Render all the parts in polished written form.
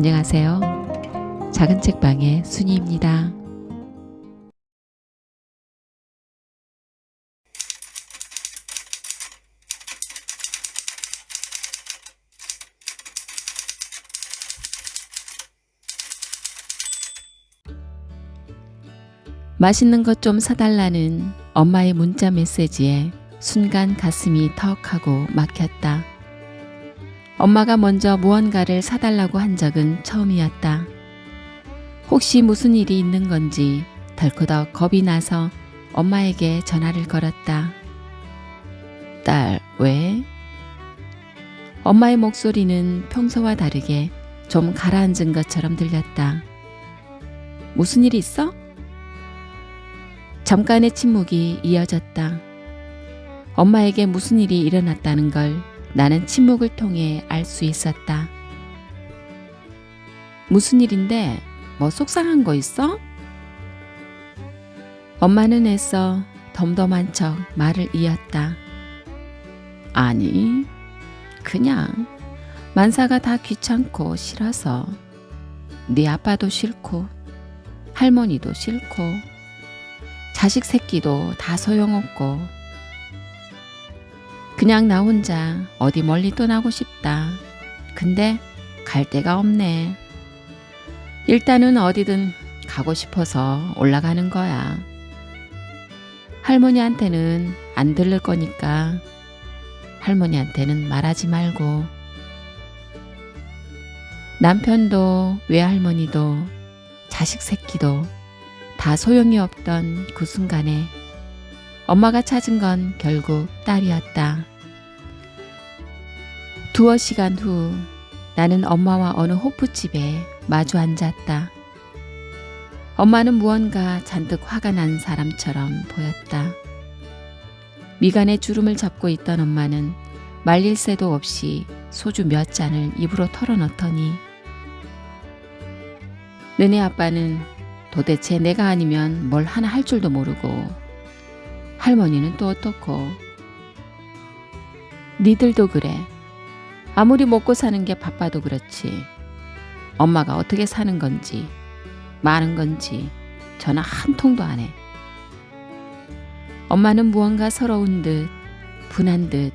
안녕하세요. 작은 책방의 순이입니다. 맛있는 것 좀 사달라는 엄마의 문자 메시지에 순간 가슴이 턱하고 막혔다. 엄마가 먼저 무언가를 사달라고 한 적은 처음이었다. 혹시 무슨 일이 있는 건지 덜커덕 겁이 나서 엄마에게 전화를 걸었다. 딸, 왜? 엄마의 목소리는 평소와 다르게 좀 가라앉은 것처럼 들렸다. 무슨 일 있어? 잠깐의 침묵이 이어졌다. 엄마에게 무슨 일이 일어났다는 걸 나는 침묵을 통해 알 수 있었다. 무슨 일인데? 뭐 속상한 거 있어? 엄마는 애써 덤덤한 척 말을 이었다. 아니, 그냥 만사가 다 귀찮고 싫어서 네 아빠도 싫고 할머니도 싫고 자식 새끼도 다 소용없고 그냥 나 혼자 어디 멀리 떠나고 싶다. 근데 갈 데가 없네. 일단은 어디든 가고 싶어서 올라가는 거야. 할머니한테는 안 들를 거니까 할머니한테는 말하지 말고. 남편도 외할머니도 자식 새끼도 다 소용이 없던 그 순간에 엄마가 찾은 건 결국 딸이었다. 두어 시간 후 나는 엄마와 어느 호프집에 마주 앉았다. 엄마는 무언가 잔뜩 화가 난 사람처럼 보였다. 미간에 주름을 잡고 있던 엄마는 말릴 새도 없이 소주 몇 잔을 입으로 털어넣더니 너네 아빠는 도대체 내가 아니면 뭘 하나 할 줄도 모르고 할머니는 또 어떻고 니들도 그래. 아무리 먹고 사는 게 바빠도 그렇지. 엄마가 어떻게 사는 건지 마는 건지 전화 한 통도 안 해. 엄마는 무언가 서러운 듯 분한 듯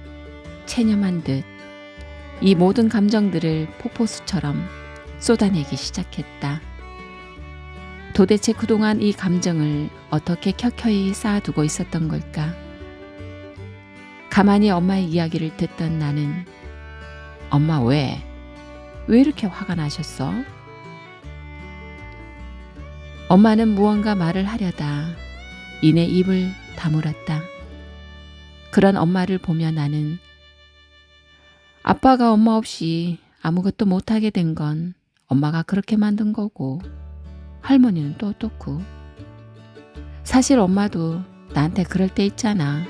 체념한 듯 이 모든 감정들을 폭포수처럼 쏟아내기 시작했다. 도대체 그동안 이 감정을 어떻게 켜켜이 쌓아두고 있었던 걸까? 가만히 엄마의 이야기를 듣던 나는 엄마 왜 이렇게 화가 나셨어? 엄마는 무언가 말을 하려다 이내 입을 다물었다. 그런 엄마를 보며 나는 아빠가 엄마 없이 아무것도 못하게 된 건 엄마가 그렇게 만든 거고 할머니는 또 어떻고 사실 엄마도 나한테 그럴 때 있잖아.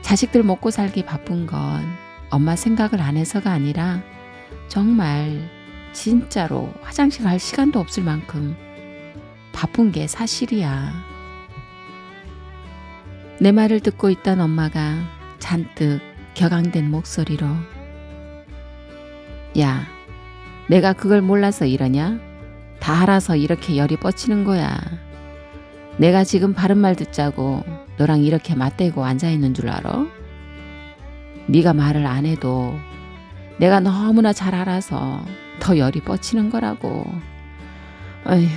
자식들 먹고 살기 바쁜 건 엄마 생각을 안 해서가 아니라 정말 진짜로 화장실 갈 시간도 없을 만큼 바쁜 게 사실이야. 내 말을 듣고 있던 엄마가 잔뜩 격앙된 목소리로 야, 내가 그걸 몰라서 이러냐? 다 알아서 이렇게 열이 뻗치는 거야. 내가 지금 바른 말 듣자고 너랑 이렇게 맞대고 앉아있는 줄 알아? 네가 말을 안 해도 내가 너무나 잘 알아서 더 열이 뻗치는 거라고. 어휴,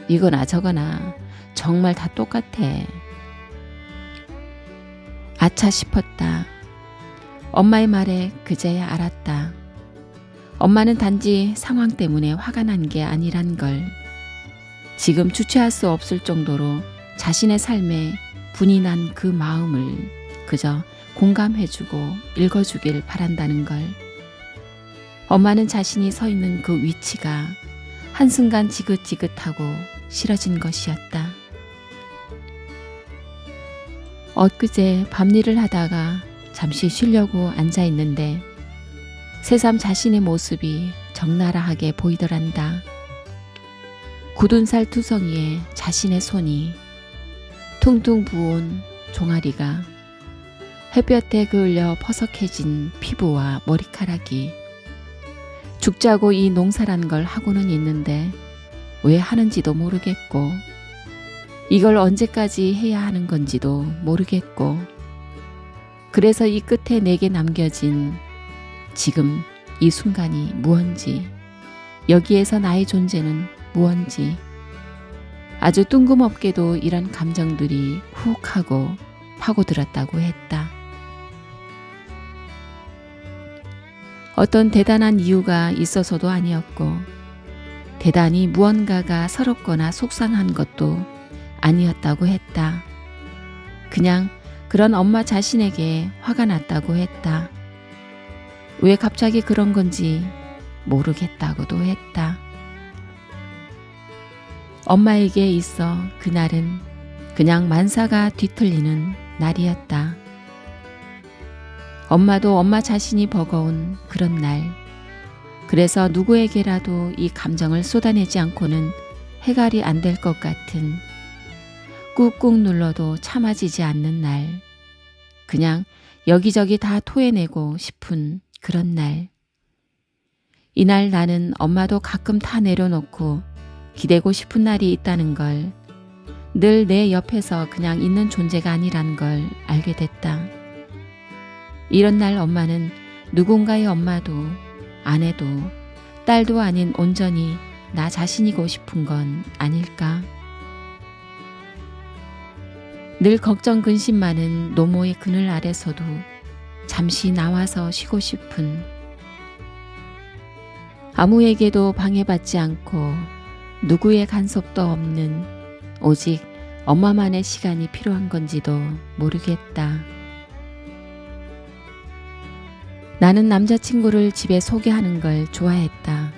이거나 저거나 정말 다 똑같아. 아차 싶었다. 엄마의 말에 그제야 알았다. 엄마는 단지 상황 때문에 화가 난 게 아니란 걸. 지금 주체할 수 없을 정도로 자신의 삶에 분이 난 그 마음을 그저 공감해주고 읽어주길 바란다는 걸. 엄마는 자신이 서 있는 그 위치가 한순간 지긋지긋하고 싫어진 것이었다. 엊그제 밤일을 하다가 잠시 쉬려고 앉아있는데 새삼 자신의 모습이 적나라하게 보이더란다. 굳은 살 투성이에 자신의 손이 퉁퉁 부은 종아리가 햇볕에 그을려 퍼석해진 피부와 머리카락이 죽자고 이 농사란 걸 하고는 있는데 왜 하는지도 모르겠고 이걸 언제까지 해야 하는 건지도 모르겠고 그래서 이 끝에 내게 남겨진 지금 이 순간이 무언지 여기에서 나의 존재는 무언지 아주 뜬금없게도 이런 감정들이 훅 하고 파고들었다고 했다. 어떤 대단한 이유가 있어서도 아니었고 대단히 무언가가 서럽거나 속상한 것도 아니었다고 했다. 그냥 그런 엄마 자신에게 화가 났다고 했다. 왜 갑자기 그런 건지 모르겠다고도 했다. 엄마에게 있어 그날은 그냥 만사가 뒤틀리는 날이었다. 엄마도 엄마 자신이 버거운 그런 날. 그래서 누구에게라도 이 감정을 쏟아내지 않고는 해결이 안 될 것 같은 꾹꾹 눌러도 참아지지 않는 날. 그냥 여기저기 다 토해내고 싶은 그런 날. 이날 나는 엄마도 가끔 다 내려놓고 기대고 싶은 날이 있다는 걸, 늘 내 옆에서 그냥 있는 존재가 아니란 걸 알게 됐다. 이런 날 엄마는 누군가의 엄마도 아내도 딸도 아닌 온전히 나 자신이고 싶은 건 아닐까. 늘 걱정 근심 많은 노모의 그늘 아래서도 잠시 나와서 쉬고 싶은, 아무에게도 방해받지 않고 누구의 간섭도 없는 오직 엄마만의 시간이 필요한 건지도 모르겠다. 나는 남자친구를 집에 소개하는 걸 좋아했다.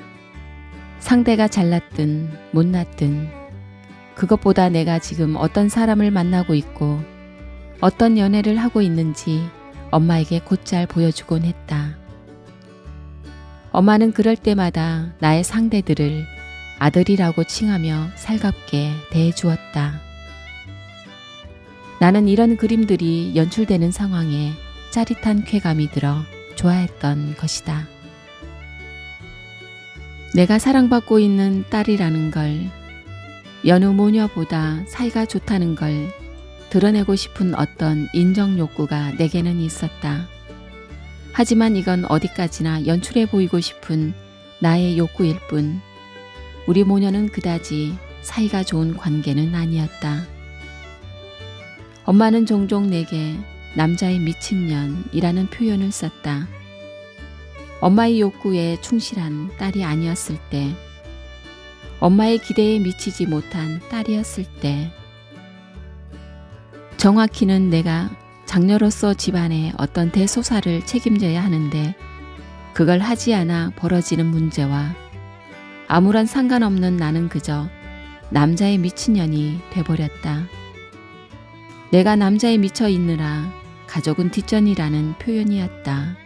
상대가 잘났든 못났든 그것보다 내가 지금 어떤 사람을 만나고 있고 어떤 연애를 하고 있는지 엄마에게 곧잘 보여주곤 했다. 엄마는 그럴 때마다 나의 상대들을 아들이라고 칭하며 살갑게 대해주었다. 나는 이런 그림들이 연출되는 상황에 짜릿한 쾌감이 들어 좋아했던 것이다. 내가 사랑받고 있는 딸이라는 걸, 여느 모녀보다 사이가 좋다는 걸 드러내고 싶은 어떤 인정 욕구가 내게는 있었다. 하지만 이건 어디까지나 연출해 보이고 싶은 나의 욕구일 뿐 우리 모녀는 그다지 사이가 좋은 관계는 아니었다. 엄마는 종종 내게 남자의 미친년이라는 표현을 썼다. 엄마의 욕구에 충실한 딸이 아니었을 때, 엄마의 기대에 미치지 못한 딸이었을 때, 정확히는 내가 장녀로서 집안의 어떤 대소사를 책임져야 하는데 그걸 하지 않아 벌어지는 문제와 아무런 상관없는 나는 그저 남자의 미친년이 돼버렸다. 내가 남자에 미쳐 있느라 가족은 뒷전이라는 표현이었다.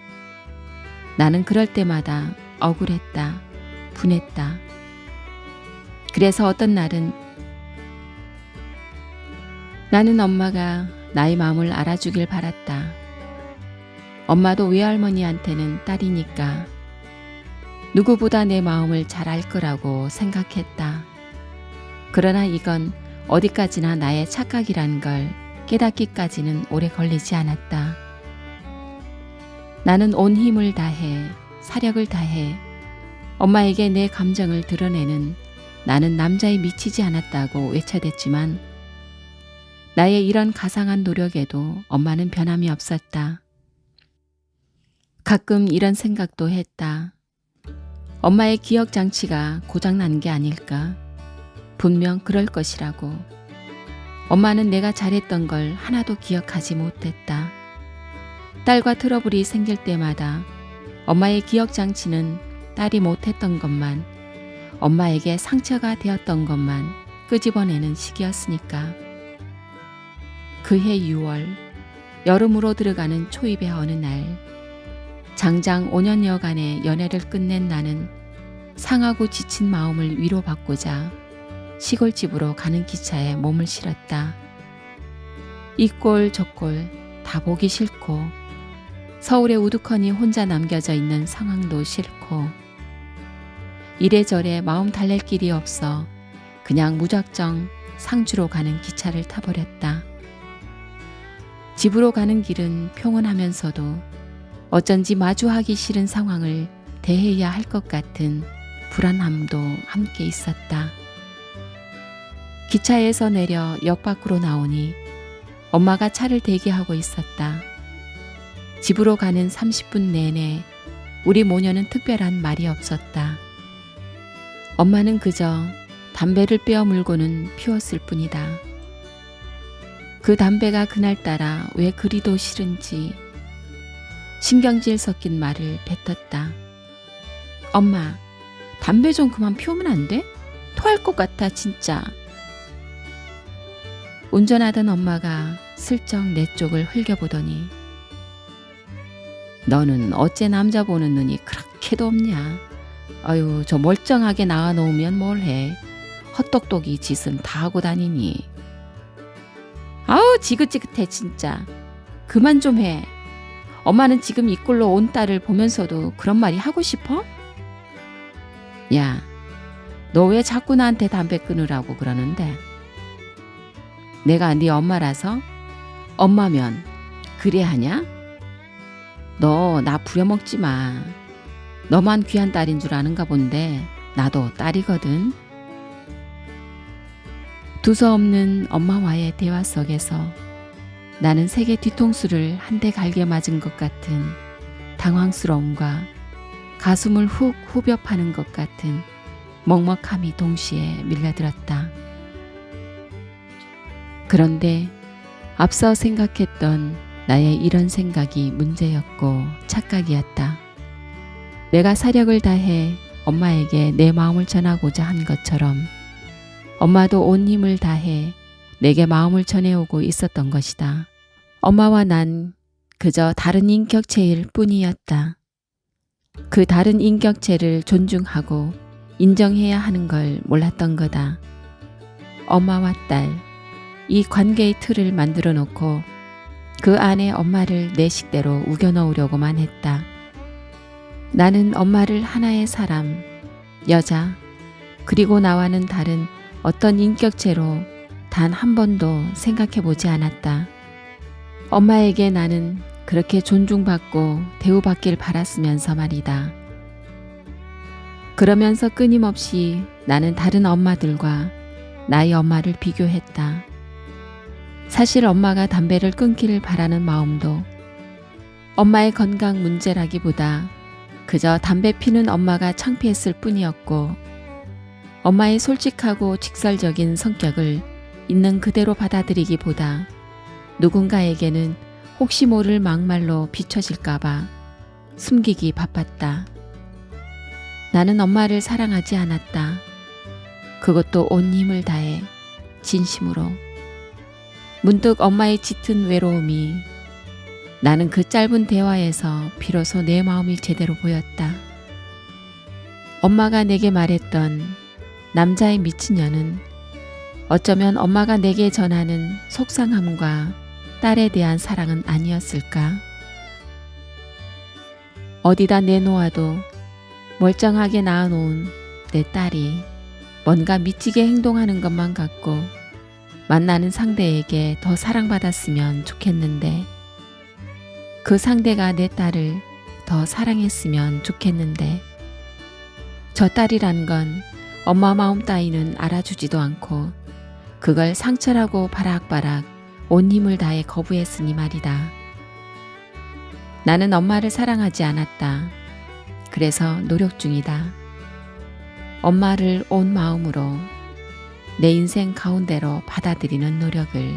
나는 그럴 때마다 억울했다. 분했다. 그래서 어떤 날은 나는 엄마가 나의 마음을 알아주길 바랐다. 엄마도 외할머니한테는 딸이니까 누구보다 내 마음을 잘 알 거라고 생각했다. 그러나 이건 어디까지나 나의 착각이란 걸 깨닫기까지는 오래 걸리지 않았다. 나는 온 힘을 다해, 사력을 다해 엄마에게 내 감정을 드러내는 나는 남자에 미치지 않았다고 외쳐댔지만 나의 이런 가상한 노력에도 엄마는 변함이 없었다. 가끔 이런 생각도 했다. 엄마의 기억 장치가 고장난 게 아닐까? 분명 그럴 것이라고. 엄마는 내가 잘했던 걸 하나도 기억하지 못했다. 딸과 트러블이 생길 때마다 엄마의 기억 장치는 딸이 못했던 것만, 엄마에게 상처가 되었던 것만 끄집어내는 시기였으니까. 그해 6월, 여름으로 들어가는 초입의 어느 날, 장장 5년여간의 연애를 끝낸 나는 상하고 지친 마음을 위로받고자 시골집으로 가는 기차에 몸을 실었다. 이 꼴 저 꼴 다 보기 싫고 서울에 우두커니 혼자 남겨져 있는 상황도 싫고 이래저래 마음 달랠 길이 없어 그냥 무작정 상주로 가는 기차를 타버렸다. 집으로 가는 길은 평온하면서도 어쩐지 마주하기 싫은 상황을 대해야 할 것 같은 불안함도 함께 있었다. 기차에서 내려 역 밖으로 나오니 엄마가 차를 대기하고 있었다. 집으로 가는 30분 내내 우리 모녀는 특별한 말이 없었다. 엄마는 그저 담배를 빼어 물고는 피웠을 뿐이다. 그 담배가 그날따라 왜 그리도 싫은지 신경질 섞인 말을 뱉었다. 엄마, 담배 좀 그만 피우면 안 돼? 토할 것 같아 진짜. 운전하던 엄마가 슬쩍 내 쪽을 흘겨보더니 너는 어째 남자 보는 눈이 그렇게도 없냐? 아유, 저 멀쩡하게 나와놓으면 뭘 해? 헛똑똑이 짓은 다 하고 다니니. 아우 지긋지긋해 진짜. 그만 좀 해. 엄마는 지금 이 꼴로 온 딸을 보면서도 그런 말이 하고 싶어? 야, 너 왜 자꾸 나한테 담배 끊으라고 그러는데? 내가 네 엄마라서? 엄마면 그래 하냐? 너 나 부려먹지 마. 너만 귀한 딸인 줄 아는가 본데 나도 딸이거든. 두서없는 엄마와의 대화 속에서 나는 세계 뒤통수를 한 대 갈게 맞은 것 같은 당황스러움과 가슴을 훅 후벼 파는 것 같은 먹먹함이 동시에 밀려들었다. 그런데 앞서 생각했던 나의 이런 생각이 문제였고 착각이었다. 내가 사력을 다해 엄마에게 내 마음을 전하고자 한 것처럼 엄마도 온 힘을 다해 내게 마음을 전해오고 있었던 것이다. 엄마와 난 그저 다른 인격체일 뿐이었다. 그 다른 인격체를 존중하고 인정해야 하는 걸 몰랐던 거다. 엄마와 딸, 이 관계의 틀을 만들어 놓고 그 안에 엄마를 내 식대로 우겨 넣으려고만 했다. 나는 엄마를 하나의 사람, 여자, 그리고 나와는 다른 어떤 인격체로 단 한 번도 생각해 보지 않았다. 엄마에게 나는 그렇게 존중받고 대우받길 바랐으면서 말이다. 그러면서 끊임없이 나는 다른 엄마들과 나의 엄마를 비교했다. 사실 엄마가 담배를 끊기를 바라는 마음도 엄마의 건강 문제라기보다 그저 담배 피는 엄마가 창피했을 뿐이었고 엄마의 솔직하고 직설적인 성격을 있는 그대로 받아들이기보다 누군가에게는 혹시 모를 막말로 비춰질까봐 숨기기 바빴다. 나는 엄마를 사랑하지 않았다. 그것도 온 힘을 다해 진심으로. 문득 엄마의 짙은 외로움이 나는 그 짧은 대화에서 비로소 내 마음이 제대로 보였다. 엄마가 내게 말했던 남자의 미친년은 어쩌면 엄마가 내게 전하는 속상함과 딸에 대한 사랑은 아니었을까? 어디다 내놓아도 멀쩡하게 낳아놓은 내 딸이 뭔가 미치게 행동하는 것만 같고 만나는 상대에게 더 사랑받았으면 좋겠는데 그 상대가 내 딸을 더 사랑했으면 좋겠는데 저 딸이란 건 엄마 마음 따위는 알아주지도 않고 그걸 상처라고 바락바락 온 힘을 다해 거부했으니 말이다. 나는 엄마를 사랑하지 않았다. 그래서 노력 중이다. 엄마를 온 마음으로 내 인생 가운데로 받아들이는 노력을.